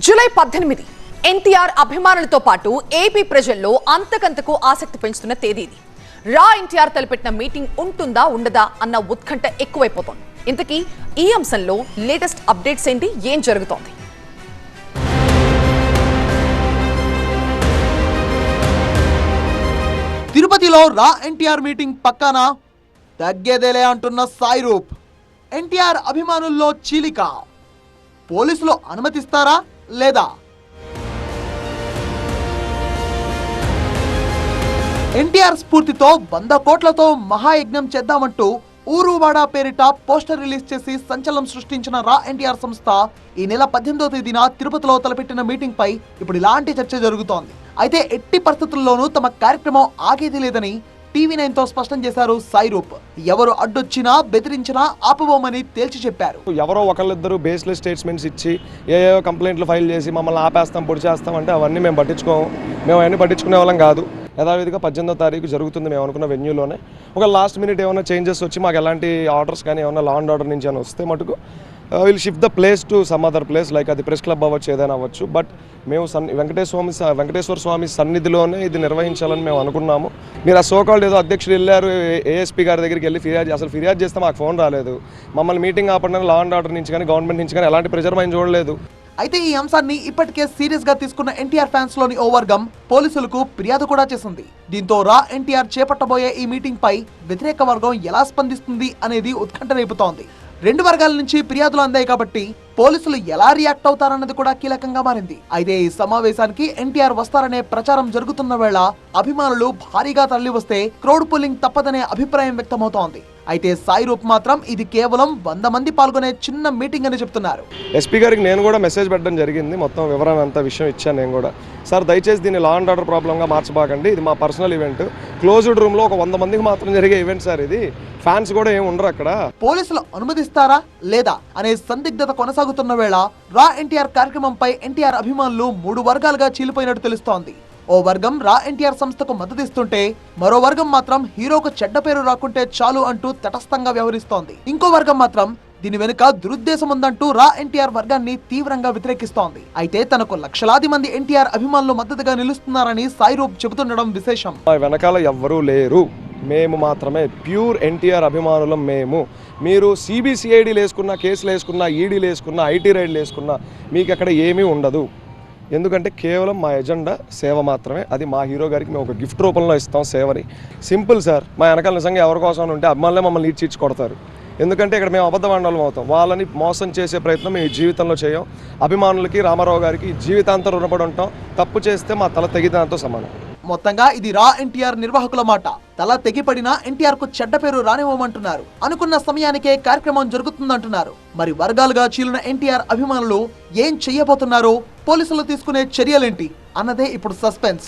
July 18 NTR అభిమానులతో పాటు AP ప్రజల్లో అంతకంతకు ఆసక్తి పెంచుతున్న తేదీ ఇది. రా ఎన్టీఆర్ తలపెట్టిన మీటింగ్ ఉంటుందా ఉండదా అన్న ఉత్కంఠ ఎక్కువైపోతోంది. ఇంతకీ ఈ అంశంలో లేటెస్ట్ అప్డేట్స్ ఏంటి, ఏం జరుగుతోంది? తిరుపతిలో రా ఎన్టీఆర్ మీటింగ్ పక్కన తగ్గేదేలే అంటున్న సాయి రూప్. ఎన్టీఆర్ అభిమానుల్లో చీలిక. పోలీసులు అనుమతిస్తారా లేదా? ఎన్టీఆర్ స్ఫూర్తితో 100 కోట్లతో మహాయజ్ఞం చేద్దామంటూ ఊరువాడ పేరిట పోస్టర్ రిలీజ్ చేసి సంచలనం సృష్టించిన రా ఎన్టీఆర్ సంస్థ ఈ నెల 18వ తేదీన తిరుపతిలో తలపెట్టిన మీటింగ్ పై ఇప్పుడు ఇలాంటి చర్చ జరుగుతోంది. అయితే ఎట్టి పరిస్థితుల్లోనూ తమ కార్యక్రమం ఆగేది లేదని TV9 తో స్పష్టం చేశారు సాయి రూప్. ఎవరు అడ్డొచ్చినా బెదిరించినా ఆపబోమని తేల్చి చెప్పారు. ఎవరో ఒకళ్ళిద్దరు బేస్లెస్ స్టేట్మెంట్స్ ఇచ్చి ఏవో కంప్లైంట్లు ఫైల్ చేసి మమ్మల్ని ఆపేస్తాం పొడి చేస్తాం అంటే అవన్నీ మేము పట్టించుకోము. మేము అవన్నీ పట్టించుకునే వాళ్ళం కాదు. యథావిధిగా 18వ తారీఖు జరుగుతుంది మేము అనుకున్న వెన్యూలోనే. ఒక లాస్ట్ మినిట్ ఏమైనా చేంజెస్ వచ్చి మాకు ఎలాంటి ఆర్డర్స్ కానీ ఏమైనా లా అండ్ ఆర్డర్ నుంచి అని వస్తే మటుకు will shift the place to some other place, like అది ప్రెస్ క్లబ్ అవ్వచ్చు, ఏదైనా అవ్వచ్చు. బట్ మేము వెంకటేశ్వర స్వామి సన్నిధిలోనే ఇది నిర్వహించాలని మేము అనుకున్నాము. మీరు ఆ సోకాల్డ్ ఏదో అధ్యక్షుడు వెళ్ళారు ఏఎస్పీ గారి దగ్గరికి వెళ్ళి ఫిర్యాదు చేస్తే మాకు ఫోన్ రాలేదు. మమ్మల్ని మీటింగ్ ఆపడానికి లా అండ్ ఆర్డర్ నుంచి కానీ గవర్నమెంట్ నుంచి కానీ ఎలాంటి ప్రెజర్ మేము చూడలేదు. అయితే ఈ అంశాన్ని ఇప్పటికే సీరియస్ గా తీసుకున్న ఎన్టీఆర్ ఫ్యాన్స్ లోని ఓ వర్గం పోలీసులకు ఫిర్యాదు కూడా చేసింది. దీంతో రా ఎన్టీఆర్ చేపట్టబోయే ఈ మీటింగ్ పై వ్యతిరేక వర్గం ఎలా స్పందిస్తుంది అనేది ఉత్కంఠ రేపుతోంది. 2 వర్గాల నుంచి ఫిర్యాదులు అందాయి కాబట్టి పోలీసులు ఎలా రియాక్ట్ అవుతారన్నది కూడా కీలకంగా మారింది. అయితే ఈ సమావేశానికి ఎన్టీఆర్ వస్తారనే ప్రచారం జరుగుతున్న వేళ అభిమానులు భారీగా తరలి వస్తే క్రౌడ్ పుల్లింగ్ తప్పదనే అభిప్రాయం వ్యక్తమవుతోంది. అయితే సాయి రూప్ మాత్రం ఇది కేవలం 100 మంది పాల్గొనే చిన్న మీటింగ్ అని చెప్తున్నారు. ఎస్పీ గారికి నేను కూడా మెసేజ్ పెట్టడం జరిగింది. మొత్తం వివరణ అంతా విషయం ఇచ్చాను నేను కూడా. సార్ దయచేసి దీన్ని లా అండ్ ఆర్డర్ ప్రాబ్లంగా మార్చబాకండి. ఇది మా పర్సనల్ ఈవెంట్. క్లోజ్డ్ రూమ్లో ఒక 100 మందికి మాత్రం జరిగే ఈవెంట్ సార్ ఇది. ఫ్యాన్స్ కూడా ఏమి ఉండరు అక్కడ. పోలీసులు అనుమతిస్తారా లేదా అనే సందిగ్ధత కొనసాగుతున్న వేళ రా ఎన్టీఆర్ కార్యక్రమంపై ఎన్టీఆర్ అభిమానులు 3 వర్గాలుగా చీలిపోయినట్టు తెలుస్తోంది. ఓ వర్గం రా ఎన్టీఆర్ సంస్థకు మద్దతిస్తుంటే మరో వర్గం మాత్రం హీరోకు చెడ్డ పేరు రాకుంటే చాలు అంటూ తటస్థంగా వ్యవహరిస్తోంది. ఇంకో వర్గం మాత్రం దీని వెనుక దురుద్దేశం ఉందంటూ రా ఎన్టీఆర్ వర్గాన్ని తీవ్రంగా వ్యతిరేకిస్తోంది. అయితే తనకు లక్షలాది మంది ఎన్టీఆర్ అభిమానులు మద్దతుగా నిలుస్తున్నారని సాయి రూప్ చెబుతుండడం విశేషం. వెనకాల ఎవ్వరూ లేరు, మేము మాత్రమే ప్యూర్ ఎన్టీఆర్ అభిమానులం మేము. మీరు CBCIDలు వేసుకున్నా, కేసులు వేసుకున్నా, ఈడీలు వేసుకున్నా, IT రైడ్లు వేసుకున్నా మీకు అక్కడ ఏమీ ఉండదు. ఎందుకంటే కేవలం మా ఎజెండా సేవ మాత్రమే. అది మా హీరో గారికి మేము ఒక గిఫ్ట్ రూపంలో ఇస్తాం సేవని. Simple sir. మా వెనకాల నిజంగా ఎవరి కోసం ఉంటే అభిమానులే మమ్మల్ని ఈడ్చి కొడతారు. ఎందుకంటే ఇక్కడ మేము అబద్ధవాండాలం అవుతాం. వాళ్ళని మోసం చేసే ప్రయత్నం మేము ఈ జీవితంలో చేయం. అభిమానులకి రామారావు గారికి జీవితాంతం రుణపడి ఉంటాం. తప్పు చేస్తే మా తల తెగిదాంతో సమానం. మొత్తంగా ఇది రా ఎన్టీఆర్ నిర్వాహకుల మాట. తల తెగిపడినా ఎన్టీఆర్ కు చెడ్డ పేరు రానివ్వమంటున్నారు. అనుకున్న సమయానికే కార్యక్రమం జరుగుతుందంటున్నారు. మరి వర్గాలుగా చీలిన ఎన్టీఆర్ అభిమానులు ఏం చెయ్యబోతున్నారో, పోలీసులు తీసుకునే చర్యలేంటి అన్నదే ఇప్పుడు సస్పెన్స్.